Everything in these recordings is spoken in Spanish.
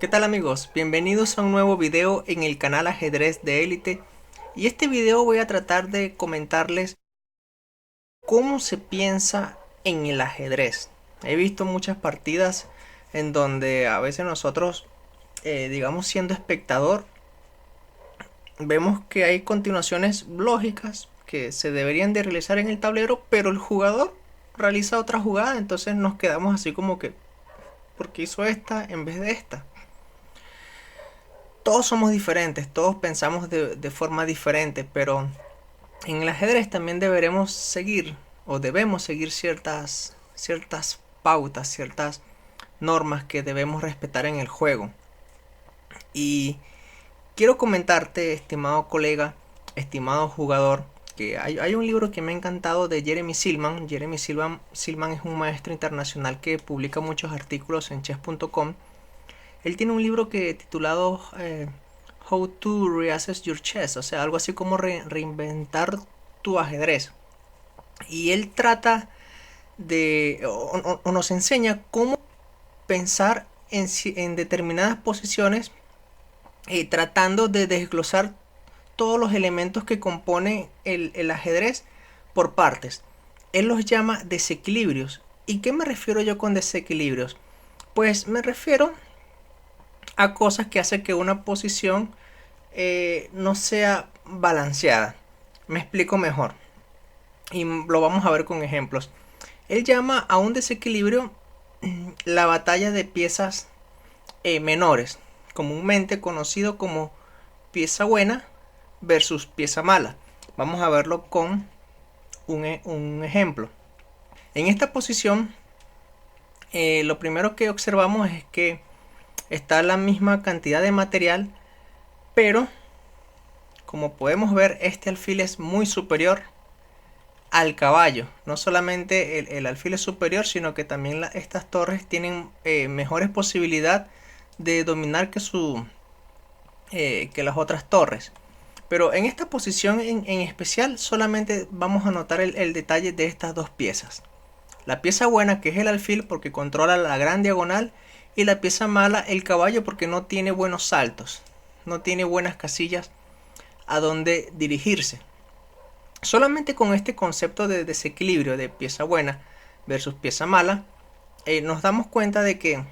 ¿Qué tal amigos? Bienvenidos a un nuevo video en el canal Ajedrez de Élite. Y este video voy a tratar de comentarles cómo se piensa en el ajedrez. He visto muchas partidas en donde a veces nosotros, digamos siendo espectador, vemos que hay continuaciones lógicas que se deberían de realizar en el tablero, pero el jugador realiza otra jugada, entonces nos quedamos así como que, ¿por qué hizo esta en vez de esta? Todos somos diferentes, todos pensamos de forma diferente, pero en el ajedrez también deberemos seguir o debemos seguir ciertas pautas, ciertas normas que debemos respetar en el juego. Y quiero comentarte, estimado colega, estimado jugador, que hay un libro que me ha encantado de Jeremy Silman. Silman es un maestro internacional que publica muchos artículos en chess.com. Él tiene un libro que titulado How to Reassess Your Chess, o sea, algo así como reinventar tu ajedrez. Y él trata o nos enseña cómo pensar en determinadas posiciones, tratando de desglosar todos los elementos que componen el ajedrez por partes. Él los llama desequilibrios. ¿Y qué me refiero yo con desequilibrios? Pues me refiero a cosas que hacen que una posición no sea balanceada. Me explico mejor y lo vamos a ver con ejemplos. Él llama a un desequilibrio la batalla de piezas menores, comúnmente conocido como pieza buena versus pieza mala. Vamos a verlo con un ejemplo. En esta posición, lo primero que observamos es que está la misma cantidad de material, pero como podemos ver, este alfil es muy superior al caballo. No solamente el alfil es superior, sino que también estas torres tienen mejores posibilidades de dominar que las otras torres. Pero en esta posición en especial solamente vamos a notar el detalle de estas dos piezas. La pieza buena, que es el alfil porque controla la gran diagonal, y la pieza mala, el caballo, porque no tiene buenos saltos, no tiene buenas casillas a donde dirigirse. Solamente con este concepto de desequilibrio de pieza buena versus pieza mala, nos damos cuenta de que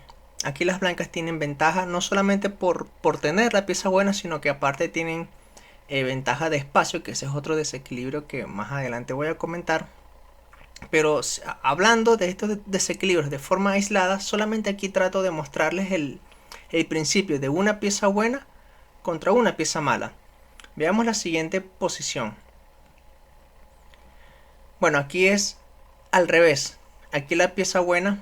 aquí las blancas tienen ventaja no solamente por tener la pieza buena, sino que aparte tienen ventaja de espacio, que ese es otro desequilibrio que más adelante voy a comentar. Pero hablando de estos desequilibrios de forma aislada, solamente aquí trato de mostrarles el principio de una pieza buena contra una pieza mala. Veamos la siguiente posición. Bueno, aquí es al revés. Aquí la pieza buena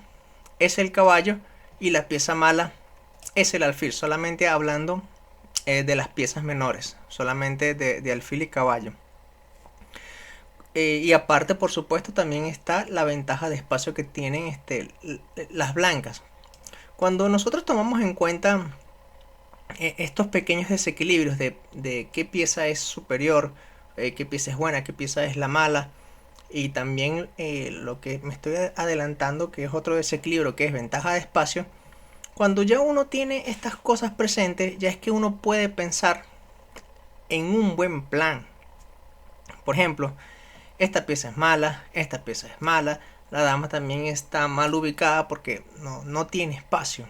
es el caballo y la pieza mala es el alfil. Solamente hablando de las piezas menores, solamente de alfil y caballo. Y aparte, por supuesto, también está la ventaja de espacio que tienen las blancas. Cuando nosotros tomamos en cuenta estos pequeños desequilibrios de qué pieza es superior, qué pieza es buena, qué pieza es la mala, y también lo que me estoy adelantando, que es otro desequilibrio, que es ventaja de espacio, cuando ya uno tiene estas cosas presentes, ya es que uno puede pensar en un buen plan. Por ejemplo, esta pieza es mala, esta pieza es mala, la dama también está mal ubicada porque no tiene espacio.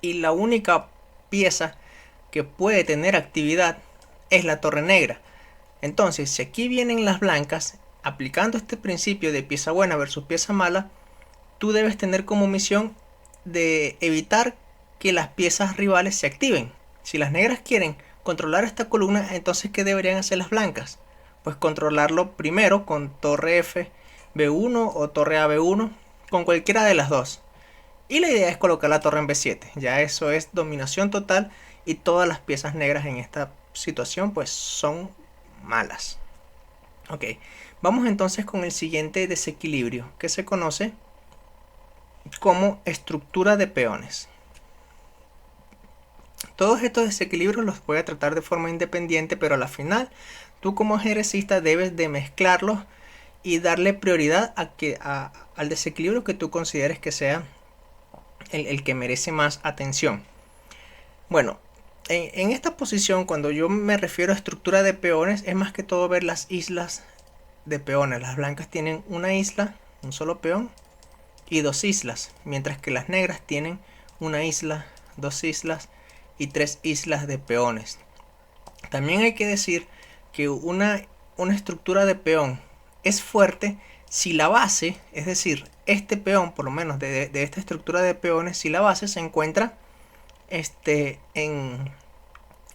Y la única pieza que puede tener actividad es la torre negra. Entonces, si aquí vienen las blancas, aplicando este principio de pieza buena versus pieza mala, tú debes tener como misión de evitar que las piezas rivales se activen. Si las negras quieren controlar esta columna, entonces ¿qué deberían hacer las blancas? Pues controlarlo primero con torre F B1 o torre A B1, con cualquiera de las dos. Y la idea es colocar la torre en B7. Ya eso es dominación total y todas las piezas negras en esta situación pues son malas. Ok, vamos entonces con el siguiente desequilibrio, que se conoce como estructura de peones. Todos estos desequilibrios los voy a tratar de forma independiente, pero a la final tú como ajedrecista debes de mezclarlos y darle prioridad al desequilibrio que tú consideres que sea el que merece más atención. Bueno, en esta posición, cuando yo me refiero a estructura de peones, es más que todo ver las islas de peones. Las blancas tienen una isla, un solo peón y dos islas, mientras que las negras tienen una isla, dos islas y tres islas de peones. También hay que decir que una estructura de peón es fuerte si la base, es decir, este peón, por lo menos de esta estructura de peones, si la base se encuentra en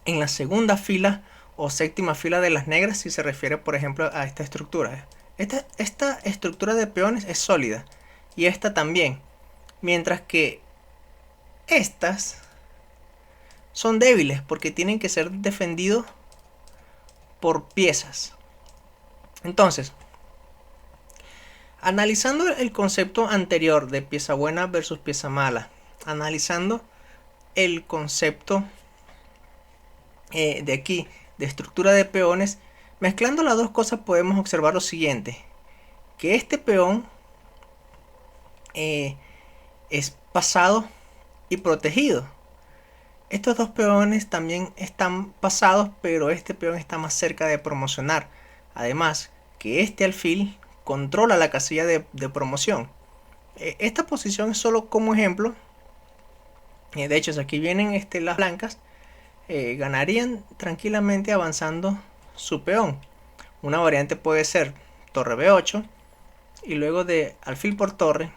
la segunda fila o séptima fila de las negras, si se refiere por ejemplo a esta estructura. Esta estructura de peones es sólida y esta también, mientras que estas son débiles porque tienen que ser defendidos por piezas. Entonces, analizando el concepto anterior de pieza buena versus pieza mala, analizando el concepto de aquí de estructura de peones, mezclando las dos cosas podemos observar lo siguiente, que este peón es pasado y protegido. Estos dos peones también están pasados, pero este peón está más cerca de promocionar. Además, que este alfil controla la casilla de promoción. Esta posición es solo como ejemplo. De hecho, si aquí vienen las blancas, ganarían tranquilamente avanzando su peón. Una variante puede ser torre B8 y luego de alfil por torre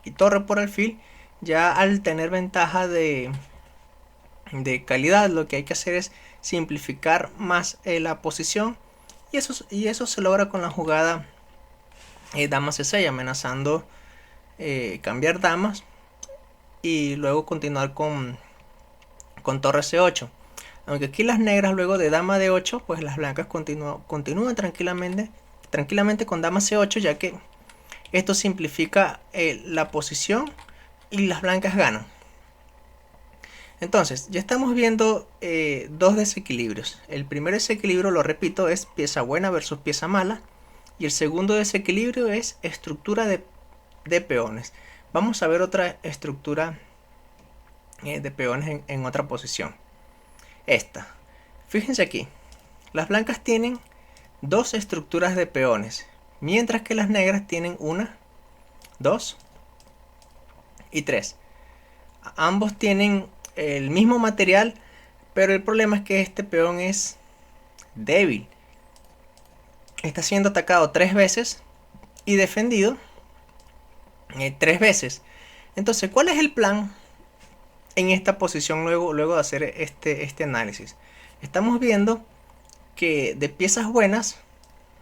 y torre por alfil. Ya al tener ventaja de calidad, lo que hay que hacer es simplificar más la posición, y eso se logra con la jugada dama C6, amenazando cambiar damas y luego continuar con torre C8. Aunque aquí las negras luego de dama D8, pues las blancas continúan tranquilamente con dama C8, ya que esto simplifica la posición y las blancas ganan. Entonces, ya estamos viendo dos desequilibrios. El primer desequilibrio, lo repito, es pieza buena versus pieza mala. Y el segundo desequilibrio es estructura de peones. Vamos a ver otra estructura de peones en otra posición. Esta. Fíjense aquí. Las blancas tienen dos estructuras de peones, mientras que las negras tienen una, dos y tres. Ambos tienen el mismo material, pero el problema es que este peón es débil. Está siendo atacado 3 veces y defendido 3 veces. Entonces, ¿cuál es el plan en esta posición luego de hacer este análisis? Estamos viendo que de piezas buenas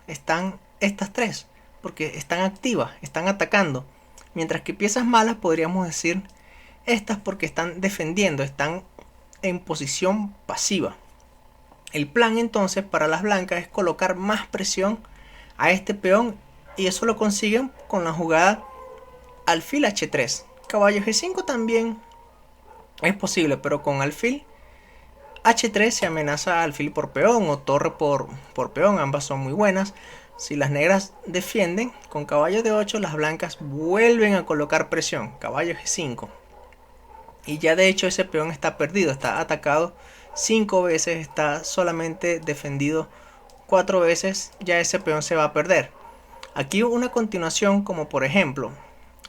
están estas tres, porque están activas, están atacando. Mientras que piezas malas podríamos decir estas porque están defendiendo, están en posición pasiva. El plan entonces para las blancas es colocar más presión a este peón, y eso lo consiguen con la jugada alfil H3. Caballo G5 también es posible, pero con alfil H3 se amenaza alfil por peón o torre por peón, ambas son muy buenas. Si las negras defienden con caballo D8, las blancas vuelven a colocar presión, caballo G5. Y ya de hecho ese peón está perdido, está atacado 5 veces, está solamente defendido 4 veces, ya ese peón se va a perder. Aquí una continuación, como por ejemplo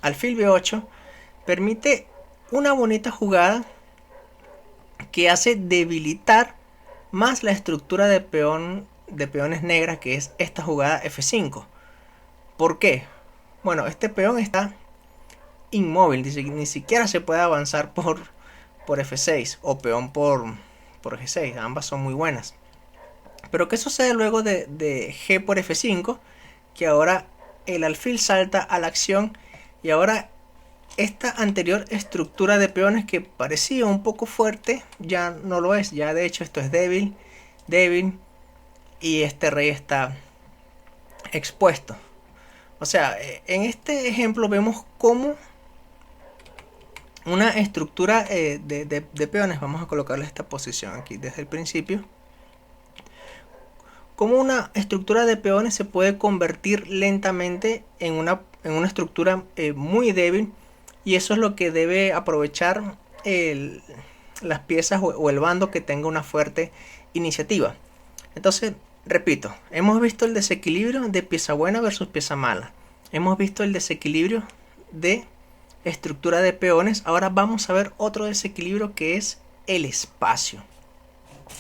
alfil B8, permite una bonita jugada que hace debilitar más la estructura de peones negras, que es esta jugada F5. ¿Por qué? Bueno, este peón está inmóvil, ni siquiera se puede avanzar por F6 o peón por G6, ambas son muy buenas. Pero ¿qué sucede luego de G por F5? Que ahora el alfil salta a la acción, y ahora esta anterior estructura de peones que parecía un poco fuerte ya no lo es, ya de hecho esto es débil, y este rey está expuesto. O sea, en este ejemplo vemos cómo una estructura de peones, vamos a colocarle esta posición aquí desde el principio, cómo una estructura de peones se puede convertir lentamente en una estructura muy débil y eso es lo que debe aprovechar las piezas o el bando que tenga una fuerte iniciativa. Entonces, repito, hemos visto el desequilibrio de pieza buena versus pieza mala. Hemos visto el desequilibrio de estructura de peones. Ahora vamos a ver otro desequilibrio, que es el espacio.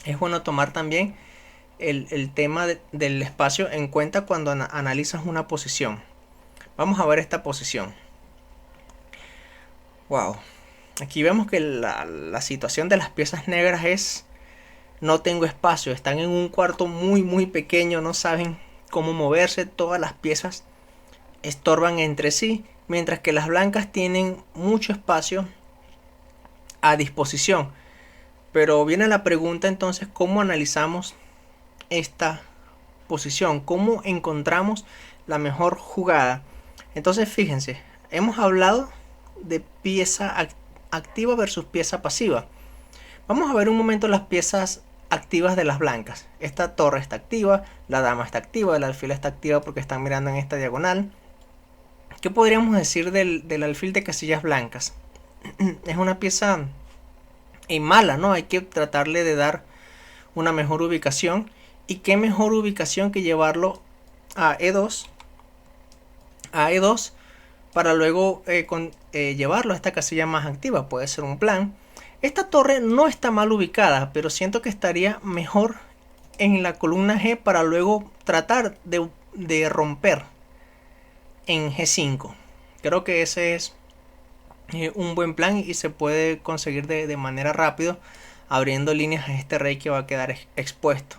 Es bueno tomar también el tema del espacio en cuenta cuando analizas una posición. Vamos a ver esta posición. Wow. Aquí vemos que la situación de las piezas negras es: no tengo espacio, están en un cuarto muy pequeño, no saben cómo moverse, todas las piezas estorban entre sí, mientras que las blancas tienen mucho espacio a disposición. Pero viene la pregunta entonces: ¿cómo analizamos esta posición? ¿Cómo encontramos la mejor jugada? Entonces fíjense, hemos hablado de pieza activa versus pieza pasiva. Vamos a ver un momento las piezas activas de las blancas. Esta torre está activa, la dama está activa, el alfil está activa porque están mirando en esta diagonal. ¿Qué podríamos decir del alfil de casillas blancas? Es una pieza mala, ¿no? Hay que tratarle de dar una mejor ubicación. ¿Y qué mejor ubicación que llevarlo a E2? A E2 para luego llevarlo a esta casilla más activa. Puede ser un plan. Esta torre no está mal ubicada, pero siento que estaría mejor en la columna G para luego tratar de romper en G5. Creo que ese es un buen plan y se puede conseguir de manera rápida, abriendo líneas a este rey que va a quedar expuesto.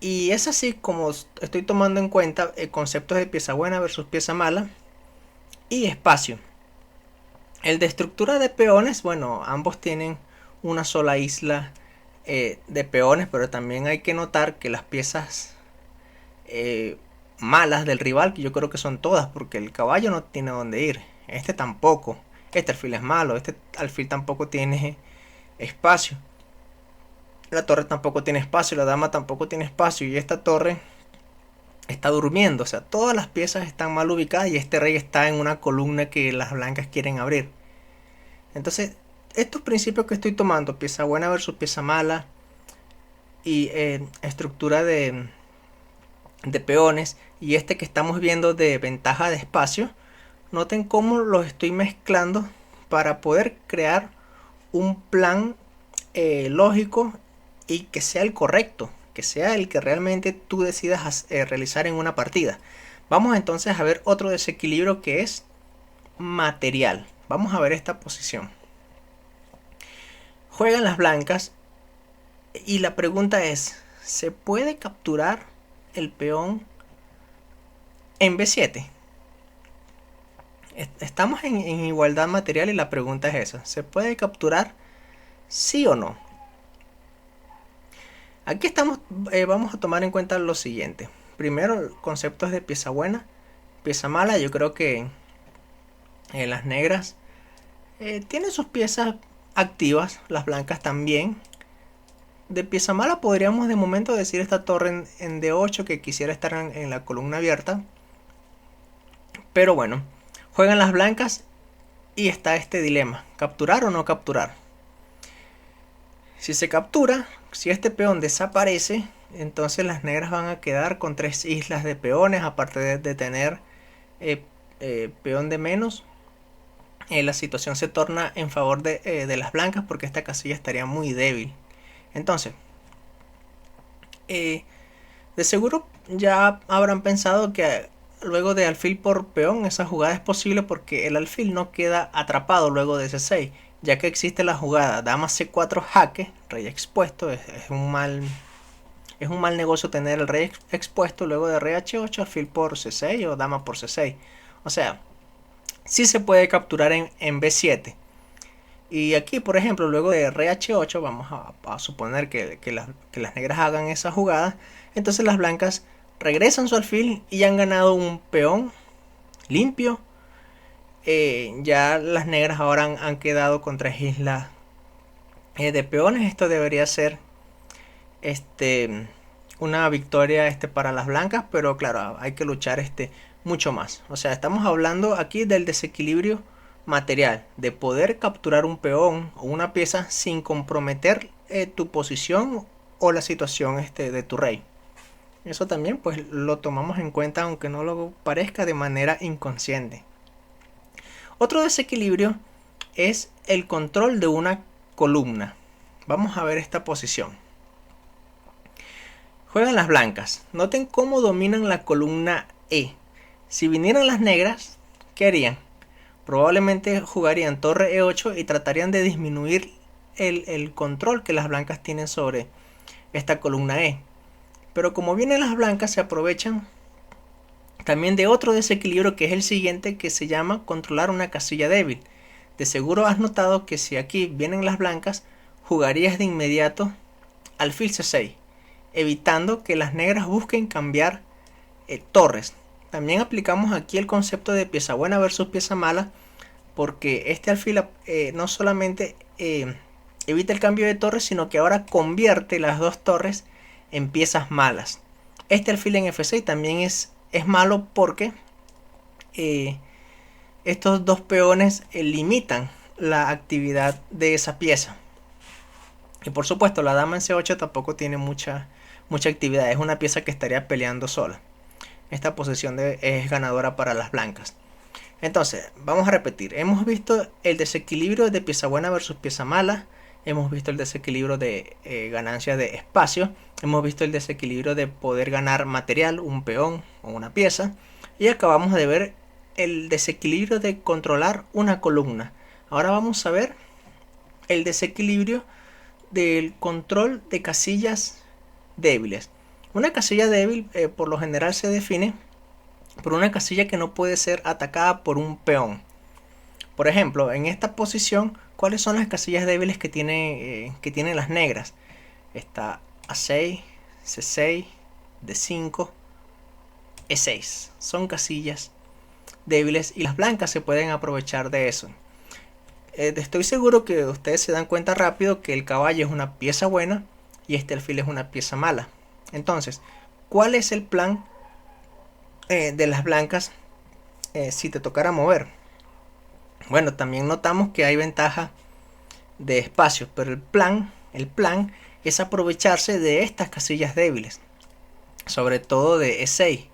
Y es así como estoy tomando en cuenta conceptos de pieza buena versus pieza mala y espacio. El de estructura de peones, bueno, ambos tienen una sola isla de peones, pero también hay que notar que las piezas malas del rival, que yo creo que son todas, porque el caballo no tiene dónde ir, este tampoco, este alfil es malo, este alfil tampoco tiene espacio, la torre tampoco tiene espacio, la dama tampoco tiene espacio, y esta torre está durmiendo. O sea, todas las piezas están mal ubicadas y este rey está en una columna que las blancas quieren abrir. Entonces, estos principios que estoy tomando, pieza buena versus pieza mala y estructura de peones, y este que estamos viendo de ventaja de espacio, noten cómo los estoy mezclando para poder crear un plan lógico y que sea el correcto, que sea el que realmente tú decidas realizar en una partida. Vamos entonces a ver otro desequilibrio, que es material. Vamos a ver esta posición. Juegan las blancas y la pregunta es: ¿se puede capturar el peón en B7? Estamos en igualdad material y la pregunta es esa: ¿se puede capturar sí o no? Aquí vamos a tomar en cuenta lo siguiente. Primero, conceptos de pieza buena, pieza mala. Yo creo que las negras tienen sus piezas activas, las blancas también. De pieza mala podríamos de momento decir esta torre en D8 que quisiera estar en la columna abierta. Pero bueno, juegan las blancas y está este dilema: ¿capturar o no capturar? Si se captura, si este peón desaparece, entonces las negras van a quedar con 3 islas de peones, aparte de tener peón de menos. La situación se torna en favor de las blancas porque esta casilla estaría muy débil. Entonces, de seguro ya habrán pensado que luego de alfil por peón esa jugada es posible porque el alfil no queda atrapado luego de C6, ya que existe la jugada dama C4 jaque, rey expuesto. Es un mal negocio tener el rey expuesto luego de rey H8, alfil por C6 o dama por C6. O sea, sí se puede capturar en B7. Y aquí, por ejemplo, luego de rey H8, vamos a suponer que las negras hagan esa jugada. Entonces las blancas regresan su alfil y han ganado un peón limpio. Ya las negras ahora han quedado con 3 islas de peones. Esto debería ser una victoria para las blancas, pero claro, hay que luchar mucho más. O sea, estamos hablando aquí del desequilibrio material, de poder capturar un peón o una pieza sin comprometer tu posición o la situación de tu rey. Eso también pues lo tomamos en cuenta, aunque no lo parezca, de manera inconsciente. Otro desequilibrio es el control de una columna. Vamos a ver esta posición. Juegan las blancas. Noten cómo dominan la columna E. Si vinieran las negras, ¿qué harían? Probablemente jugarían torre E8 y tratarían de disminuir el control que las blancas tienen sobre esta columna E. Pero como vienen las blancas, se aprovechan también de otro desequilibrio, que es el siguiente, que se llama controlar una casilla débil. De seguro has notado que si aquí vienen las blancas, jugarías de inmediato alfil C6, evitando que las negras busquen cambiar torres. También aplicamos aquí el concepto de pieza buena versus pieza mala, porque este alfil no solamente evita el cambio de torres, sino que ahora convierte las dos torres en piezas malas. Este alfil en F6 también es malo porque estos dos peones limitan la actividad de esa pieza. Y por supuesto la dama en C8 tampoco tiene mucha actividad, es una pieza que estaría peleando sola. Esta posición es ganadora para las blancas. Entonces, vamos a repetir. Hemos visto el desequilibrio de pieza buena versus pieza mala. Hemos visto el desequilibrio de ganancia de espacio. Hemos visto el desequilibrio de poder ganar material, un peón o una pieza. Y acabamos de ver el desequilibrio de controlar una columna. Ahora vamos a ver el desequilibrio del control de casillas débiles. Una casilla débil por lo general se define por una casilla que no puede ser atacada por un peón. Por ejemplo, en esta posición, ¿cuáles son las casillas débiles que tienen las negras? Está A6, C6, D5, E6. Son casillas débiles y las blancas se pueden aprovechar de eso. Estoy seguro que ustedes se dan cuenta rápido que el caballo es una pieza buena y este alfil es una pieza mala. Entonces, ¿cuál es el plan de las blancas si te tocara mover? Bueno, también notamos que hay ventaja de espacio, pero el plan es aprovecharse de estas casillas débiles, sobre todo de E6.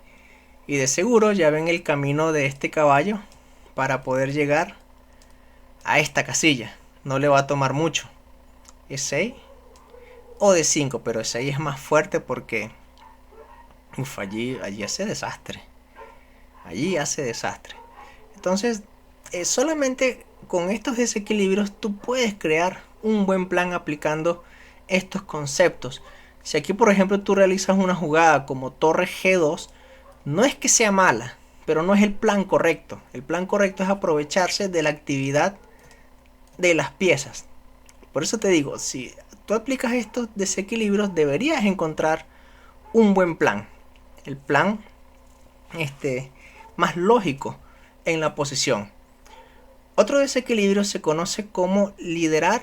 Y de seguro ya ven el camino de este caballo para poder llegar a esta casilla. No le va a tomar mucho. E6 o D5, pero E6 es más fuerte porque allí hace desastre. Allí hace desastre. Entonces, solamente con estos desequilibrios tú puedes crear un buen plan aplicando estos conceptos. Si aquí, por ejemplo, tú realizas una jugada como torre G2, no es que sea mala, pero no es el plan correcto. El plan correcto es aprovecharse de la actividad de las piezas. Por eso te digo, si tú aplicas estos desequilibrios, deberías encontrar un buen plan. El plan más lógico en la posición. Otro desequilibrio se conoce como liderar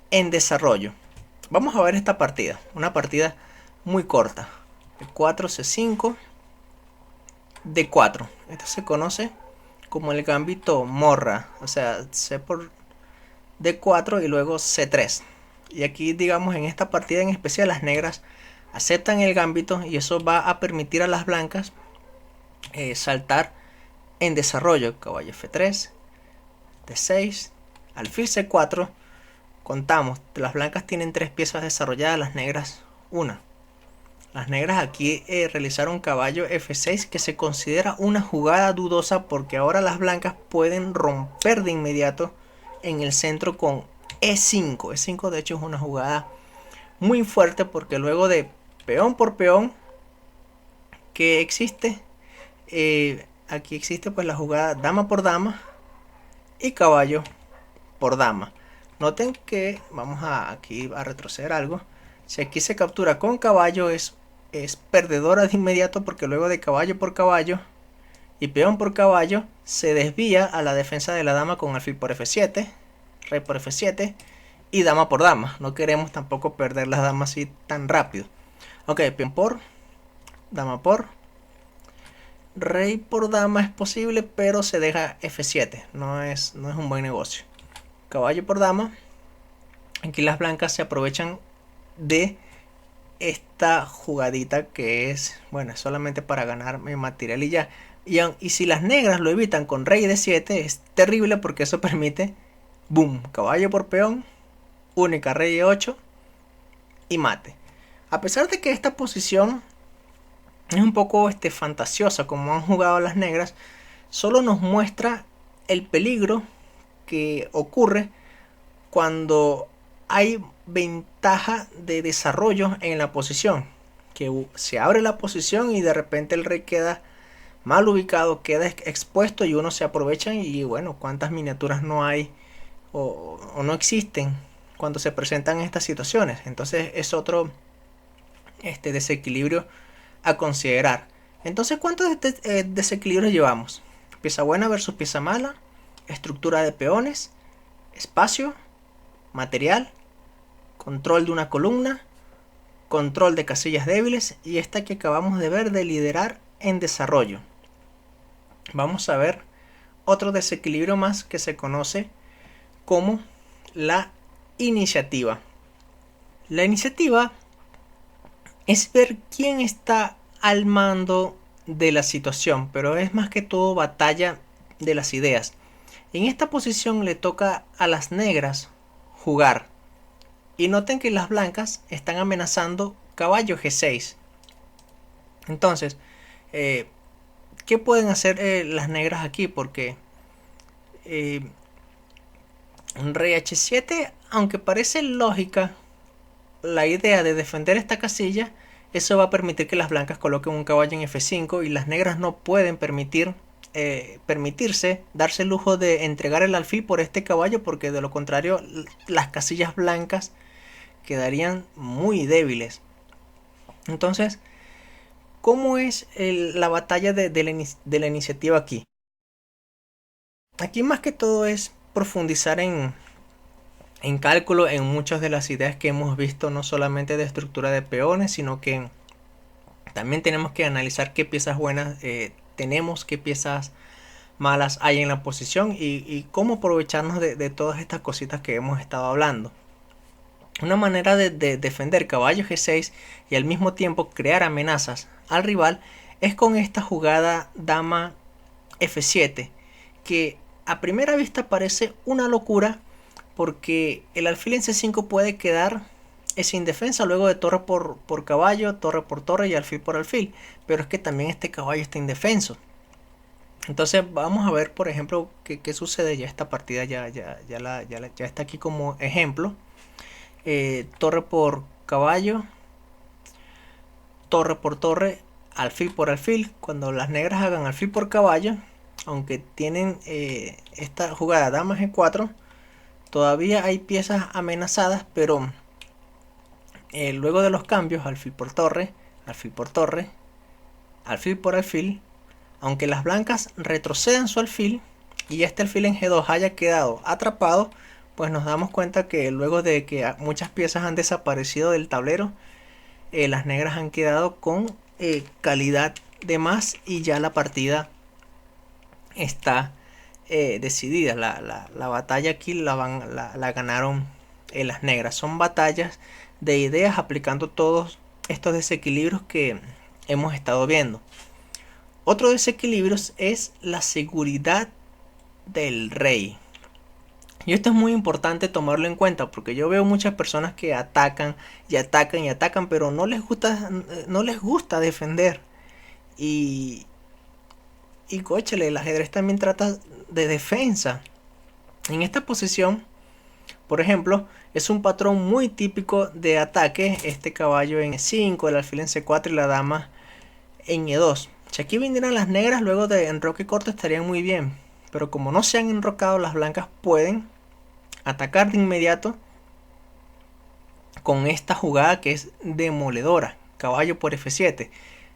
en desarrollo. Vamos a ver esta partida, una partida muy corta. E4, C5, D4. Esto se conoce como el gambito morra, o sea, C por D4 y luego C3. Y aquí, digamos, en esta partida en especial, las negras aceptan el gambito y eso va a permitir a las blancas saltar en desarrollo. Caballo F3, D6, alfil C4. Contamos, las blancas tienen 3 piezas desarrolladas, las negras una. Las negras aquí realizaron caballo F6, que se considera una jugada dudosa porque ahora las blancas pueden romper de inmediato en el centro con E5. E5 de hecho es una jugada muy fuerte porque luego de peón por peón que existe, aquí existe pues la jugada dama por dama y caballo por dama. Noten que vamos aquí a retroceder algo. Si aquí se captura con caballo es perdedora de inmediato porque luego de caballo por caballo y peón por caballo se desvía a la defensa de la dama con alfil por F7, rey por F7 y dama por dama. No queremos tampoco perder las damas así tan rápido. Ok, peón por, dama por. rey por dama es posible, pero se deja F7. No es un buen negocio. Caballo por dama. Aquí las blancas se aprovechan de esta jugadita que es, bueno, es solamente para ganar material y ya. Y si las negras lo evitan con rey de 7, es terrible porque eso permite, boom, caballo por peón, única rey de 8 y mate. A pesar de que esta posición es un poco fantasiosa como han jugado las negras, solo nos muestra el peligro que ocurre cuando hay ventaja de desarrollo en la posición, que se abre la posición y de repente el rey queda mal ubicado, queda expuesto y uno se aprovecha y bueno, cuántas miniaturas no hay o no existen cuando se presentan estas situaciones. Entonces es otro desequilibrio a considerar. Entonces, ¿cuántos desequilibrios llevamos? Pieza buena versus pieza mala, estructura de peones, espacio, material, control de una columna, control de casillas débiles y esta que acabamos de ver de liderar en desarrollo. Vamos a ver otro desequilibrio más que se conoce como la iniciativa. La iniciativa es ver quién está al mando de la situación, pero es más que todo batalla de las ideas. En esta posición le toca a las negras jugar. Y noten que las blancas están amenazando caballo G6. Entonces, ¿qué pueden hacer las negras aquí? Porque rey H7, aunque parece lógica la idea de defender esta casilla, eso va a permitir que las blancas coloquen un caballo en F5 y las negras no pueden permitirse darse el lujo de entregar el alfil por este caballo, porque de lo contrario las casillas blancas quedarían muy débiles. Entonces, ¿cómo es la batalla de la iniciativa aquí? Aquí más que todo es profundizar en cálculo en muchas de las ideas que hemos visto, no solamente de estructura de peones, sino que también tenemos que analizar qué piezas buenas tenemos, qué piezas malas hay en la posición y cómo aprovecharnos de todas estas cositas que hemos estado hablando. Una manera de defender caballo G6 y al mismo tiempo crear amenazas al rival es con esta jugada dama F7, que a primera vista parece una locura porque el alfil en C5 puede quedar sin defensa luego de torre por caballo, torre por torre y alfil por alfil, pero es que también este caballo está indefenso. Entonces vamos a ver, por ejemplo, qué sucede. Ya esta partida ya está aquí como ejemplo. Torre por caballo, torre por torre, alfil por alfil. Cuando las negras hagan alfil por caballo, aunque tienen esta jugada dama G4, todavía hay piezas amenazadas, pero luego de los cambios, alfil por torre, alfil por torre, alfil por alfil, aunque las blancas retrocedan su alfil y este alfil en G2 haya quedado atrapado, pues nos damos cuenta que luego de que muchas piezas han desaparecido del tablero, las negras han quedado con calidad de más y ya la partida está decidida. La batalla aquí la ganaron las negras. Son batallas de ideas aplicando todos estos desequilibrios que hemos estado viendo. Otro desequilibrio es la seguridad del rey. Y esto es muy importante tomarlo en cuenta porque yo veo muchas personas que atacan y atacan y atacan, pero no les gusta defender. Y cóchale, el ajedrez también trata de defensa. En esta posición, por ejemplo, es un patrón muy típico de ataque. Este caballo en E5, el alfil en C4 y la dama en E2. Si aquí vinieran las negras luego de enroque corto estarían muy bien. Pero como no se han enrocado, las blancas pueden atacar de inmediato con esta jugada que es demoledora. Caballo por F7.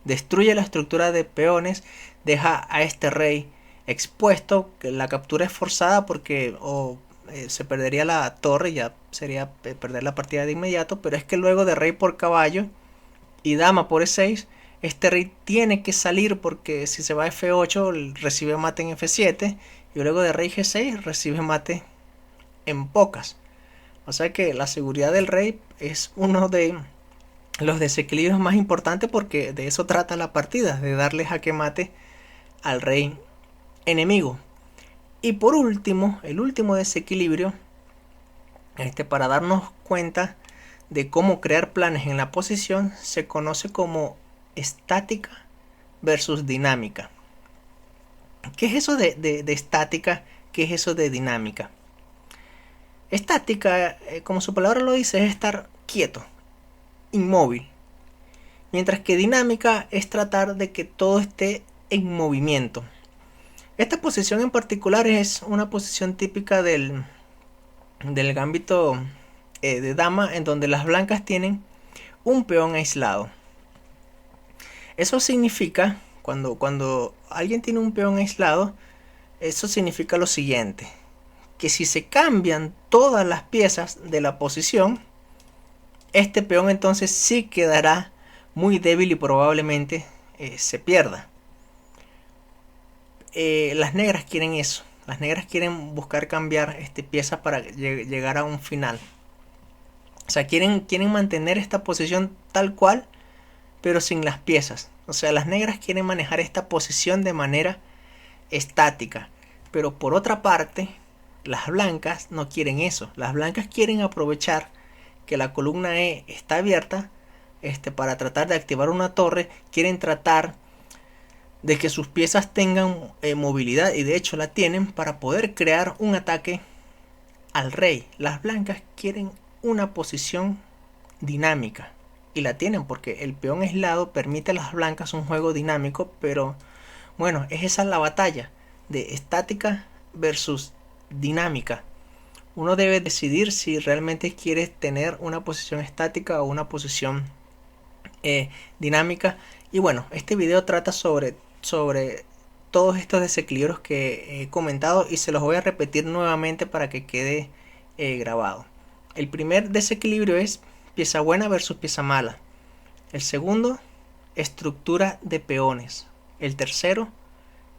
Destruye la estructura de peones. Deja a este rey expuesto. La captura es forzada porque se perdería la torre y ya sería perder la partida de inmediato. Pero es que luego de rey por caballo y dama por E6, este rey tiene que salir porque si se va a F8 recibe mate en F7 y luego de rey G6 recibe mate en pocas. O sea que la seguridad del rey es uno de los desequilibrios más importantes porque de eso trata la partida, de darle jaque mate al rey enemigo. Y por último, el último desequilibrio, para darnos cuenta de cómo crear planes en la posición, se conoce como estática versus dinámica. ¿Qué es eso de estática? ¿Qué es eso de dinámica? Estática, como su palabra lo dice, es estar quieto, inmóvil. Mientras que dinámica es tratar de que todo esté en movimiento. Esta posición en particular es una posición típica del gambito de dama, en donde las blancas tienen un peón aislado. Eso significa, cuando alguien tiene un peón aislado, eso significa lo siguiente: que si se cambian todas las piezas de la posición, este peón entonces sí quedará muy débil y probablemente se pierda. Las negras quieren eso. Las negras quieren buscar cambiar piezas para llegar a un final. O sea, quieren mantener esta posición tal cual, pero sin las piezas. O sea, las negras quieren manejar esta posición de manera estática. Pero por otra parte, las blancas no quieren eso. Las blancas quieren aprovechar que la columna E está abierta para tratar de activar una torre. Quieren tratar de que sus piezas tengan movilidad, y de hecho la tienen, para poder crear un ataque al rey. Las blancas quieren una posición dinámica y la tienen porque el peón aislado permite a las blancas un juego dinámico, pero bueno, es esa la batalla de estática versus dinámica. Uno debe decidir si realmente quiere tener una posición estática o una posición dinámica. Y bueno, este video trata sobre todos estos desequilibrios que he comentado y se los voy a repetir nuevamente para que quede grabado. El primer desequilibrio es pieza buena versus pieza mala. El segundo, estructura de peones. El tercero,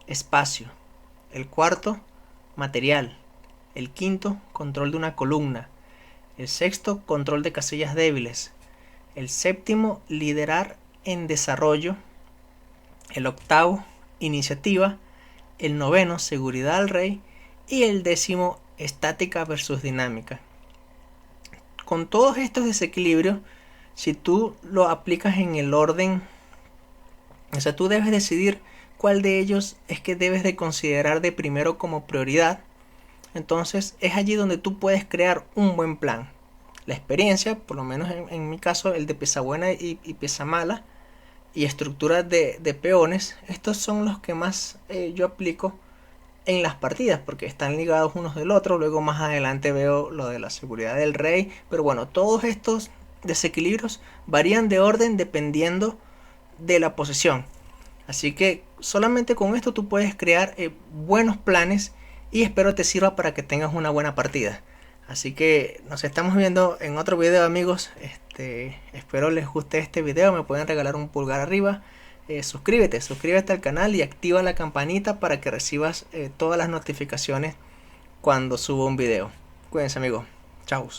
espacio. El cuarto, material. El quinto, control de una columna. El sexto, control de casillas débiles. El séptimo, liderar en desarrollo. El octavo, iniciativa. El noveno, seguridad al rey. Y el décimo, estática versus dinámica. Con todos estos desequilibrios, si tú lo aplicas en el orden, o sea, tú debes decidir cuál de ellos es que debes de considerar de primero como prioridad. Entonces es allí donde tú puedes crear un buen plan. La experiencia, por lo menos en mi caso, el de pieza buena y pieza mala, y estructuras de peones, estos son los que más yo aplico en las partidas porque están ligados unos del otro. Luego más adelante veo lo de la seguridad del rey, pero bueno, todos estos desequilibrios varían de orden dependiendo de la posición. Así que solamente con esto tú puedes crear buenos planes, y espero te sirva para que tengas una buena partida. Así que nos estamos viendo en otro video, amigos. Espero les guste este video. Me pueden regalar un pulgar arriba. Suscríbete al canal y activa la campanita para que recibas todas las notificaciones cuando subo un video. Cuídense, amigos. Chau.